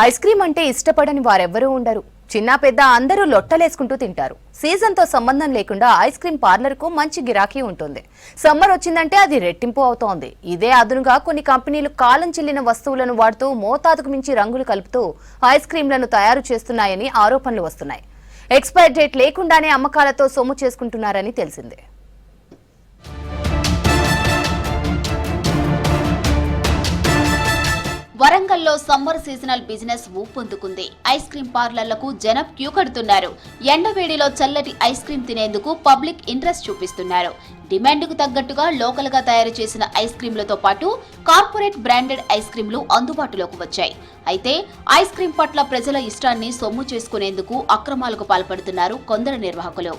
Ice cream అంటే ఇష్టపడని వారెవ్వరూ ఉండరు. చిన్న పెద్ద అందరూ లొట్టలేసుకుంటూ తింటారు. సీజన్ తో సంబంధం లేకుండా ఐస్ క్రీమ్ పార్లర్ కు మంచి గిరాకీ ఉంటుంది. సమ్మర్ వచ్చిందంటే అది రెట్టింపు అవుతోంది. ఇదే అదునుగా కొన్ని కంపెనీలు కాలం చెల్లిన వస్తువులను వాడుతూ మోతాదుకు మించి రంగులు కలుపుతూ ఐస్ క్రీంలను తయారు చేస్తున్నాయని ఆరోపణలు వస్తున్నాయి. ఎక్స్పైర్ డేట్ లేకుండానే అమ్మకాలతో సొమ్ము చేసుకుంటున్నారని తెలిసిందే. వరంగల్లో సమ్మర్ సీజనల్ బిజినెస్ ఊపందుకుంది. ఐస్ క్రీం పార్లర్లకు జనం క్యూ కడుతున్నారు. ఎండవేడిలో చల్లటి ఐస్ క్రీం తినేందుకు పబ్లిక్ ఇంట్రెస్ట్ చూపిస్తున్నారు. డిమాండ్కు తగ్గట్టుగా లోకల్ గా తయారు చేసిన ఐస్ క్రీంలతో పాటు కార్పొరేట్ బ్రాండెడ్ ఐస్ క్రీంలు అందుబాటులోకి వచ్చాయి. అయితే ఐస్ క్రీం పట్ల ప్రజల ఇష్టాన్ని సొమ్ము చేసుకునేందుకు అక్రమాలకు పాల్పడుతున్నారు కొందరు నిర్వాహకులు.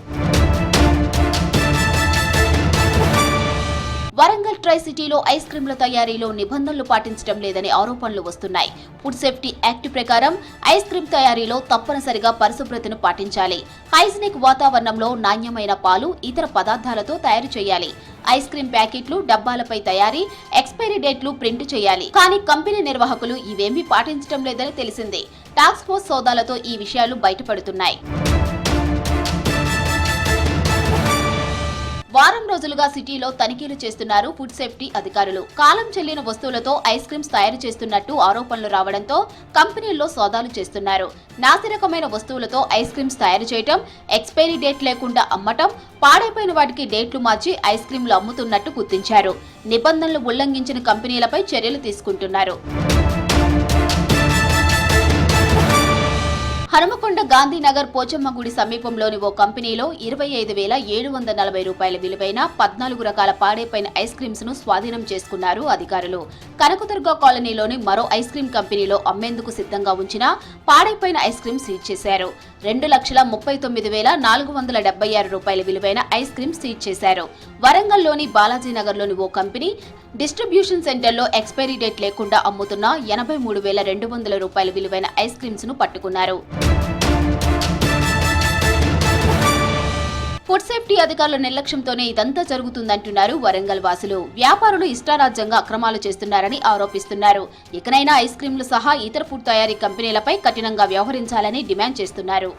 వరంగల్ ట్రై సిటీలో ఐస్ క్రీంల తయారీలో నిబంధనలు పాటించడం లేదని ఆరోపణలు వస్తున్నాయి. ఫుడ్ సేఫ్టీ యాక్ట్ ప్రకారం ఐస్ క్రీం తయారీలో తప్పనిసరిగా పరిశుభ్రతను పాటించాలి. హైజీనిక్ వాతావరణంలో నాణ్యమైన పాలు, ఇతర పదార్థాలతో తయారు చేయాలి. ఐస్ క్రీం ప్యాకెట్లు, డబ్బాలపై తయారీ, ఎక్స్పైరీ డేట్లు ప్రింట్ చేయాలి. కానీ కంపెనీ నిర్వాహకులు ఇవేమీ పాటించడం లేదని తెలిసింది. టాస్క్ ఫోర్స్ సోదాలతో ఈ విషయాలు బయటపడుతున్నాయి. వారం రోజులుగా సిటీలో తనిఖీలు చేస్తున్నారు ఫుడ్ సేఫ్టీ అధికారులు. కాలం చెల్లిన వస్తువులతో ఐస్ క్రీమ్స్ తయారు చేస్తున్నట్టు ఆరోపణలు రావడంతో కంపెనీల్లో సోదాలు చేస్తున్నారు. నాసిరకమైన వస్తువులతో ఐస్ క్రీమ్స్ తయారు చేయటం, ఎక్స్పైరీ డేట్ లేకుండా అమ్మటం, పాడైపోయిన వాటికి డేట్లు మార్చి ఐస్ క్రీంలు అమ్ముతున్నట్టు గుర్తించారు. నిబంధనలు ఉల్లంఘించిన కంపెనీలపై చర్యలు తీసుకుంటున్నారు. హనుమకొండ గాంధీనగర్ పోచమ్మగుడి సమీపంలోని ఓ కంపెనీలో 25,740 రూపాయల విలువైన 14 రకాల పాడైపోయిన ఐస్ క్రీమ్స్ ను స్వాధీనం చేసుకున్నారు అధికారులు. కనకదుర్గ కాలనీలోని మరో ఐస్ క్రీం కంపెనీలో అమ్మేందుకు సిద్ధంగా ఉంచిన పాడైపోయిన ఐస్ క్రీం సీజ్ చేశారు. 2,39,476 రూపాయల విలువైన ఐస్ క్రీం సీజ్ చేశారు. వరంగల్లోని బాలాజీనగర్లోని ఓ కంపెనీ డిస్ట్రిబ్యూషన్ సెంటర్లో ఎక్స్పైరీ డేట్ లేకుండా అమ్ముతున్న 83,200 రూపాయల విలువైన ఐస్ క్రీమ్స్ ను పట్టుకున్నారు. ఫుడ్ సేఫ్టీ అధికారుల నిర్లక్ష్యంతోనే ఇదంతా జరుగుతుందంటున్నారు వరంగల్ వాసులు. వ్యాపారులు ఇష్టారాజ్యంగా అక్రమాలు చేస్తున్నారని ఆరోపిస్తున్నారు. ఇకనైనా ఐస్ క్రీంలు సహా ఇతర ఫుడ్ తయారీ కంపెనీలపై కఠినంగా వ్యవహరించాలని డిమాండ్ చేస్తున్నారు.